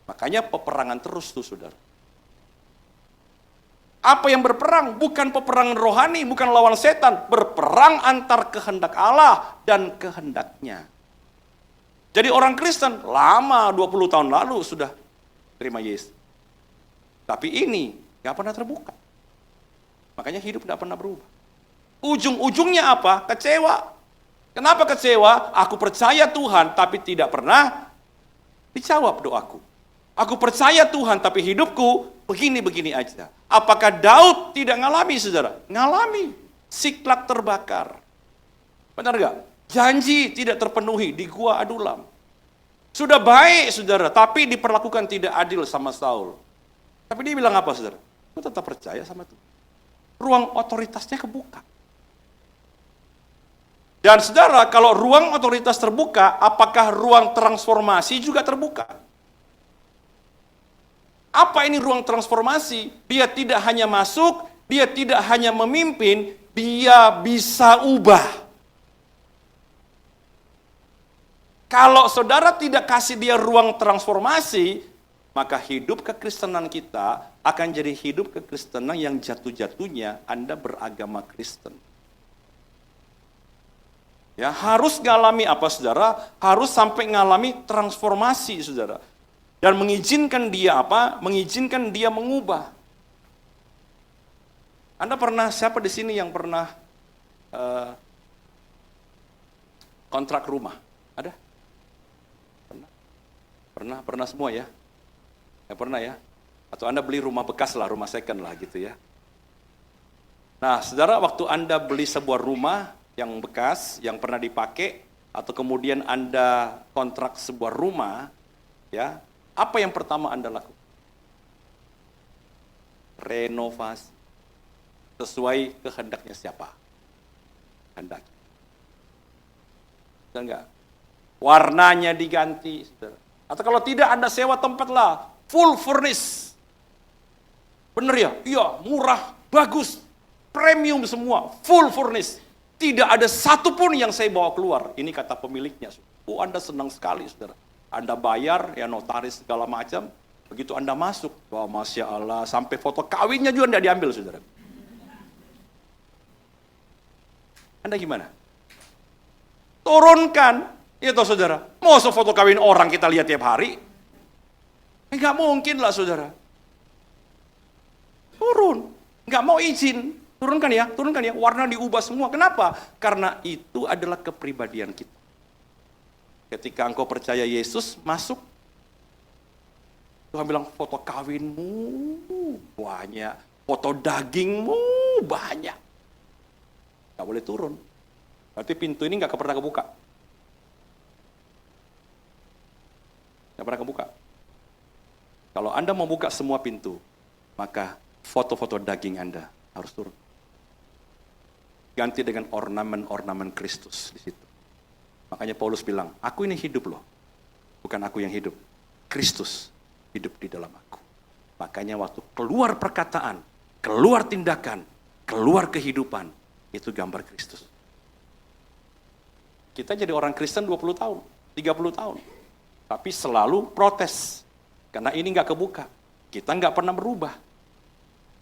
Makanya peperangan terus tuh saudara. Apa yang berperang? Bukan peperangan rohani, bukan lawan setan. Berperang antar kehendak Allah dan kehendaknya. Jadi orang Kristen lama 20 tahun lalu sudah terima Yesus. Tapi ini gak pernah terbuka. Makanya hidup gak pernah berubah. Ujung-ujungnya apa? Kecewa. Kenapa kecewa? Aku percaya Tuhan tapi tidak pernah dijawab doaku. Aku percaya Tuhan tapi hidupku begini-begini aja. Apakah Daud tidak ngalami saudara? Ngalami. Siklak terbakar. Benar gak? Janji tidak terpenuhi di Gua Adulam. Sudah baik saudara, tapi diperlakukan tidak adil sama Saul. Tapi dia bilang apa saudara? Aku tetap percaya sama Tuhan. Ruang otoritasnya kebuka. Dan saudara, kalau ruang otoritas terbuka, apakah ruang transformasi juga terbuka? Apa ini ruang transformasi? Dia tidak hanya masuk, dia tidak hanya memimpin, dia bisa ubah. Kalau saudara tidak kasih dia ruang transformasi, maka hidup kekristenan kita akan jadi hidup kekristenan yang jatuh-jatuhnya Anda beragama Kristen. Ya, harus ngalami apa saudara? Harus sampai ngalami transformasi saudara. Dan mengizinkan dia apa? Mengizinkan dia mengubah. Anda pernah, siapa di sini yang pernah kontrak rumah? Ada? Pernah semua ya? Ya pernah ya? Atau Anda beli rumah bekas lah, rumah second lah gitu ya. Nah, saudara, waktu Anda beli sebuah rumah yang bekas, yang pernah dipakai, atau kemudian Anda kontrak sebuah rumah, ya, apa yang pertama Anda lakukan? Renovasi. Sesuai kehendaknya siapa? Kehendak. Betul enggak? Warnanya diganti, saudara. Atau kalau tidak Anda sewa tempat lah, full furnish. Bener ya? Iya, murah, bagus, premium semua, full furnish. Tidak ada satupun yang saya bawa keluar. Ini kata pemiliknya. Oh, Anda senang sekali, saudara. Anda bayar, ya notaris segala macam. Begitu Anda masuk, wah Masya Allah, sampai foto kawinnya juga tidak diambil, saudara. Anda gimana? Turunkan. Iya toh saudara, mau foto kawin orang kita lihat tiap hari? Enggak mungkin lah saudara. Turun, enggak mau izin. Turunkan ya, warna diubah semua. Kenapa? Karena itu adalah kepribadian kita. Ketika engkau percaya Yesus, masuk. Tuhan bilang, foto kawinmu banyak, foto dagingmu banyak. Enggak boleh turun. Berarti pintu ini enggak pernah kebuka. Tidak pernah kebuka. Kalau Anda mau buka semua pintu, maka foto-foto daging Anda harus turun. Ganti dengan ornamen-ornamen Kristus di situ. Makanya Paulus bilang, aku ini hidup loh. Bukan aku yang hidup. Kristus hidup di dalam aku. Makanya waktu keluar perkataan, keluar tindakan, keluar kehidupan, itu gambar Kristus. Kita jadi orang Kristen 20 tahun, 30 tahun. Tapi selalu protes. Karena ini nggak kebuka. Kita nggak pernah berubah.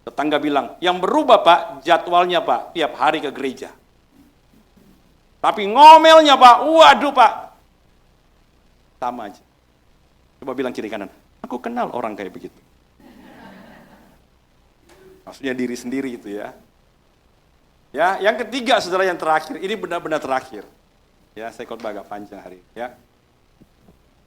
Tetangga bilang, yang berubah Pak, jadwalnya Pak, tiap hari ke gereja. Tapi ngomelnya Pak, waduh Pak. Sama aja. Coba bilang kiri kanan, aku kenal orang kayak begitu. Maksudnya diri sendiri itu ya. Ya, yang ketiga saudara yang terakhir, ini benar-benar terakhir. Ya, saya khotbah agak panjang hari ini ya.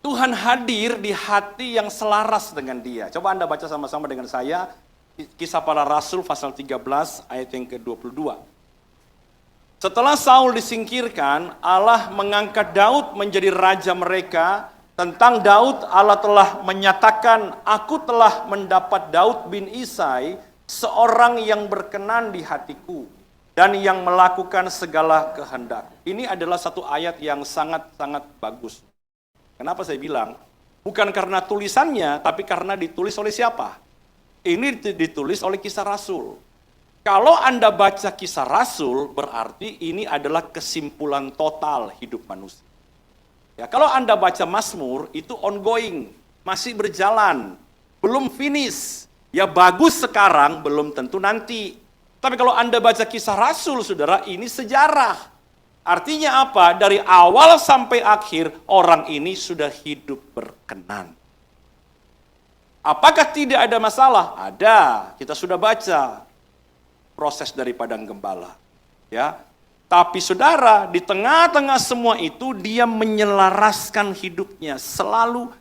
Tuhan hadir di hati yang selaras dengan Dia. Coba Anda baca sama-sama dengan saya Kisah Para Rasul pasal 13 ayat yang ke-22. Setelah Saul disingkirkan, Allah mengangkat Daud menjadi raja mereka. Tentang Daud, Allah telah menyatakan, aku telah mendapat Daud bin Isai, seorang yang berkenan di hatiku, dan yang melakukan segala kehendak. Ini adalah satu ayat yang sangat-sangat bagus. Kenapa saya bilang? Bukan karena tulisannya, tapi karena ditulis oleh siapa? Ini ditulis oleh Kisah Rasul. Kalau Anda baca Kisah Rasul, berarti ini adalah kesimpulan total hidup manusia. Ya, kalau Anda baca Mazmur, itu ongoing, masih berjalan, belum finish. Ya bagus sekarang, belum tentu nanti. Tapi kalau Anda baca Kisah Rasul, saudara, ini sejarah. Artinya apa? Dari awal sampai akhir, orang ini sudah hidup berkenan. Apakah tidak ada masalah? Ada, kita sudah baca proses dari padang gembala. Ya, tapi saudara, di tengah-tengah semua itu, dia menyelaraskan hidupnya selalu.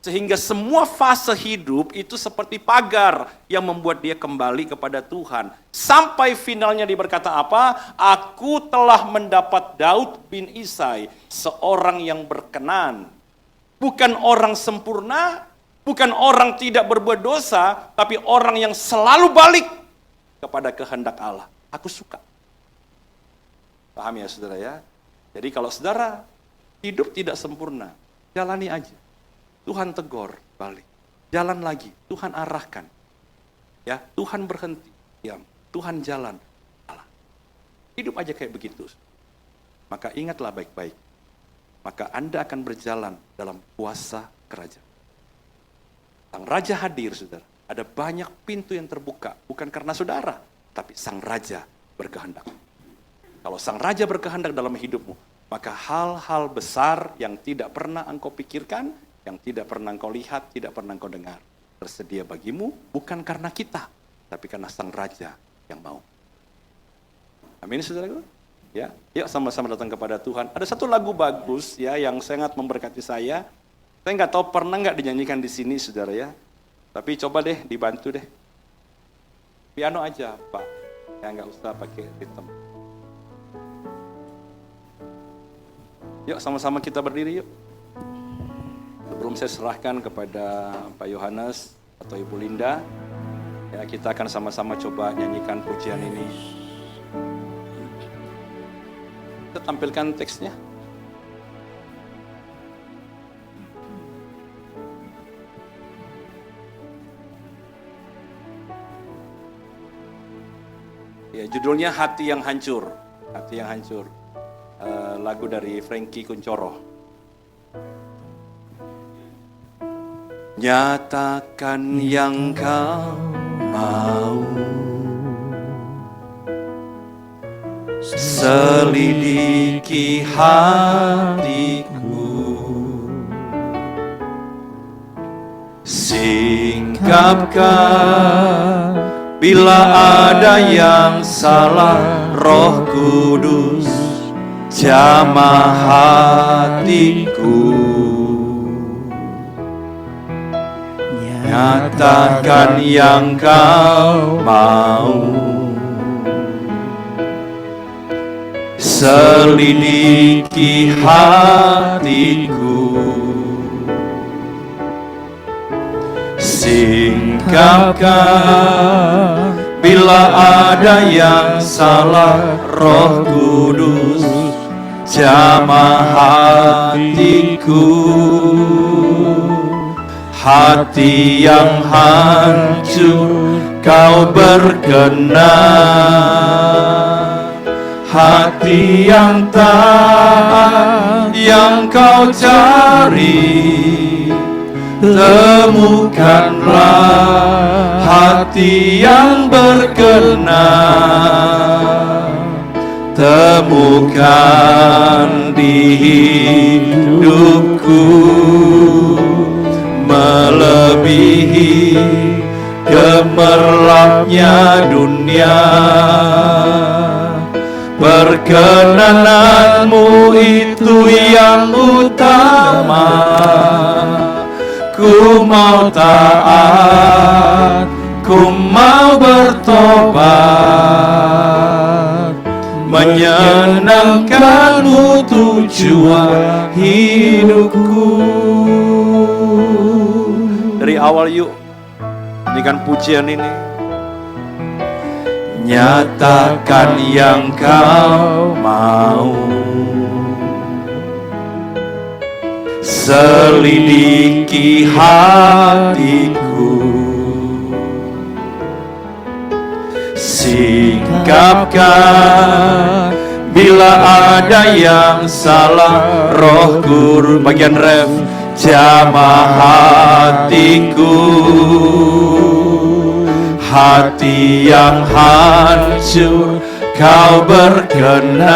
Sehingga semua fase hidup itu seperti pagar yang membuat dia kembali kepada Tuhan. Sampai finalnya dia berkata apa? Aku telah mendapat Daud bin Isai, seorang yang berkenan. Bukan orang sempurna, bukan orang tidak berbuat dosa, tapi orang yang selalu balik kepada kehendak Allah. Aku suka. Paham ya saudara ya? Jadi kalau saudara hidup tidak sempurna, jalani aja. Tuhan tegur, balik. Jalan lagi, Tuhan arahkan. Ya, Tuhan berhenti, diam. Tuhan jalan, Allah. Hidup aja kayak begitu. Maka ingatlah baik-baik. Maka Anda akan berjalan dalam kuasa kerajaan. Sang Raja hadir, saudara. Ada banyak pintu yang terbuka, bukan karena saudara, tapi Sang Raja berkehendak. Kalau Sang Raja berkehendak dalam hidupmu, maka hal-hal besar yang tidak pernah engkau pikirkan, yang tidak pernah engkau lihat, tidak pernah engkau dengar, tersedia bagimu, bukan karena kita, tapi karena Sang Raja yang mau. Amin, saudaraku. Ya, yuk sama-sama datang kepada Tuhan. Ada satu lagu bagus ya yang sangat memberkati saya. Saya nggak tahu pernah nggak dinyanyikan di sini, saudara ya. Tapi coba deh, dibantu deh. Piano aja, Pak. Ya nggak usah pakai ritme. Yuk sama-sama kita berdiri yuk. Sebelum saya serahkan kepada Pak Yohanes atau Ibu Linda, ya kita akan sama-sama coba nyanyikan pujian ini. Kita tampilkan teksnya. Ya, judulnya Hati yang Hancur. Hati yang Hancur. Lagu dari Frankie Kuncoro. Nyatakan yang kau mau, selidiki hatiku, singkapkan bila ada yang salah. Roh Kudus jamah hatiku, nyatakan yang kau mau, selidiki hatiku, singkapkan bila ada yang salah. Roh Kudus jamah hatiku, hati yang hancur Kau berkenan, hati yang taat yang kau cari, temukanlah hati yang berkenan, temukan di hidupku, melebihi gemerlapnya dunia. Perkenananmu itu yang utama, ku mau taat, ku mau bertobat, menyenangkanmu tujuan hidupku. Dari awal yuk, nyanyikan pujian ini. Nyatakan yang kau mau, selidiki hatiku, singkapkan bila ada yang salah. Roh Guru, bagian ref, jamah hatiku, hati yang hancur kau berkenan,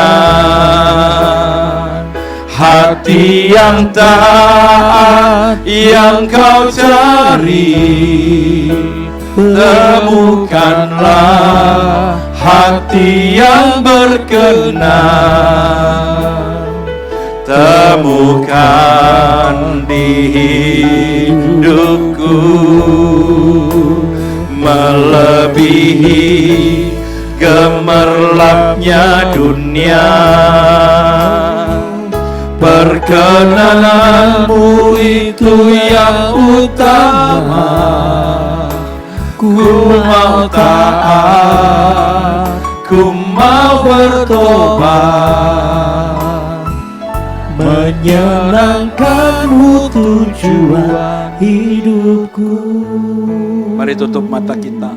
hati yang taat yang kau cari, temukanlah hati yang berkenan, temukan di hidupku, melebihi gemerlapnya dunia. Perkenananmu itu yang utama, ku mau taat, ku mau bertobat, menyenangkanmu tujuan hidupku. Mari tutup mata kita.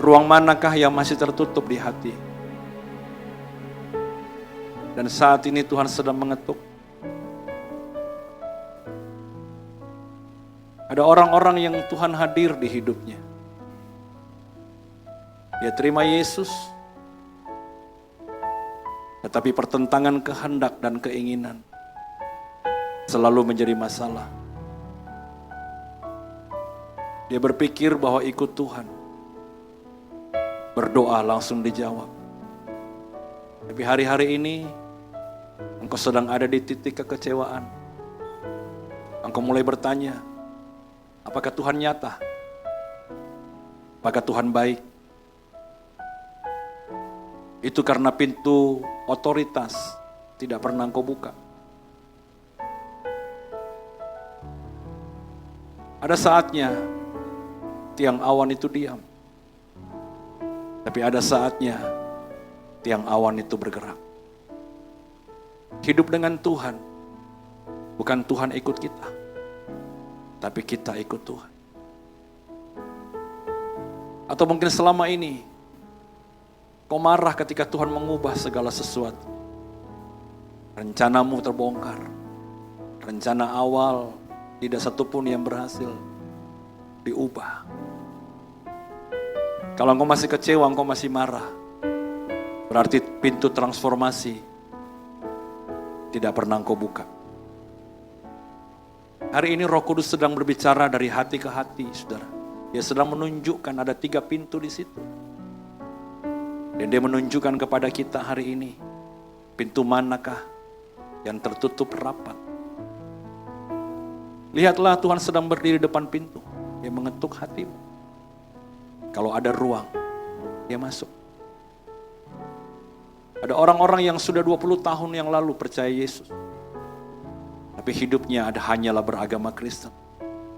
Ruang manakah yang masih tertutup di hati? Dan saat ini Tuhan sedang mengetuk. Ada orang-orang yang Tuhan hadir di hidupnya. Dia terima Yesus, tetapi pertentangan kehendak dan keinginan selalu menjadi masalah. Dia berpikir bahwa ikut Tuhan, berdoa langsung dijawab. Tapi hari-hari ini engkau sedang ada di titik kekecewaan. Engkau mulai bertanya, apakah Tuhan nyata? Apakah Tuhan baik? Itu karena pintu otoritas tidak pernah engkau buka. Ada saatnya tiang awan itu diam. Tapi ada saatnya tiang awan itu bergerak. Hidup dengan Tuhan, bukan Tuhan ikut kita, tapi kita ikut Tuhan. Atau mungkin selama ini kau marah ketika Tuhan mengubah segala sesuatu. Rencanamu terbongkar. Rencana awal tidak satupun yang berhasil diubah. Kalau engkau masih kecewa, engkau masih marah, berarti pintu transformasi tidak pernah engkau buka. Hari ini Roh Kudus sedang berbicara dari hati ke hati, saudara. Dia sedang menunjukkan ada 3 pintu di situ. Dan dia menunjukkan kepada kita hari ini, pintu manakah yang tertutup rapat. Lihatlah, Tuhan sedang berdiri depan pintu. Dia mengetuk hatimu. Kalau ada ruang, dia masuk. Ada orang-orang yang sudah 20 tahun yang lalu percaya Yesus. Tapi hidupnya hanyalah beragama Kristen.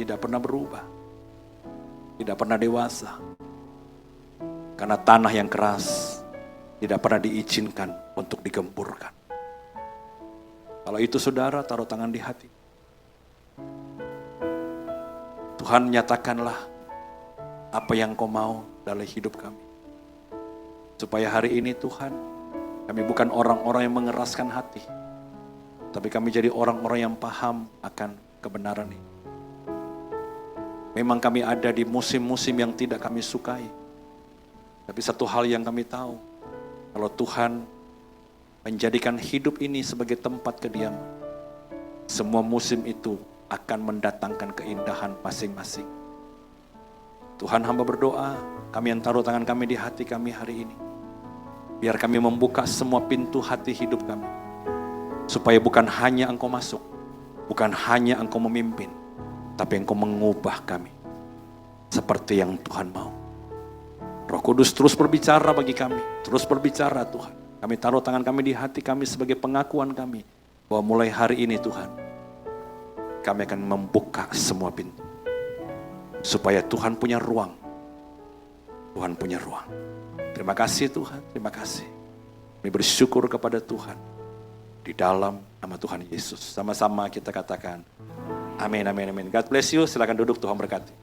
Tidak pernah berubah. Tidak pernah dewasa. Karena tanah yang keras tidak pernah diizinkan untuk digemburkan. Kalau itu saudara, taruh tangan di hati. Tuhan, nyatakanlah apa yang Kau mau dalam hidup kami. Supaya hari ini Tuhan, kami bukan orang-orang yang mengeraskan hati, tapi kami jadi orang-orang yang paham akan kebenaran ini. Memang kami ada di musim-musim yang tidak kami sukai, tapi satu hal yang kami tahu, kalau Tuhan menjadikan hidup ini sebagai tempat kediaman, semua musim itu akan mendatangkan keindahan masing-masing. Tuhan, hamba berdoa, kami yang taruh tangan kami di hati kami hari ini, biar kami membuka semua pintu hati hidup kami, supaya bukan hanya Engkau masuk, bukan hanya Engkau memimpin, tapi Engkau mengubah kami seperti yang Tuhan mau. Roh Kudus terus berbicara bagi kami, terus berbicara Tuhan. Kami taruh tangan kami di hati kami sebagai pengakuan kami, bahwa mulai hari ini Tuhan, kami akan membuka semua pintu, supaya Tuhan punya ruang. Tuhan punya ruang. Terima kasih Tuhan, terima kasih. Kami bersyukur kepada Tuhan. Di dalam nama Tuhan Yesus. Sama-sama kita katakan, amin, amin, amin. God bless you, silakan duduk, Tuhan berkati.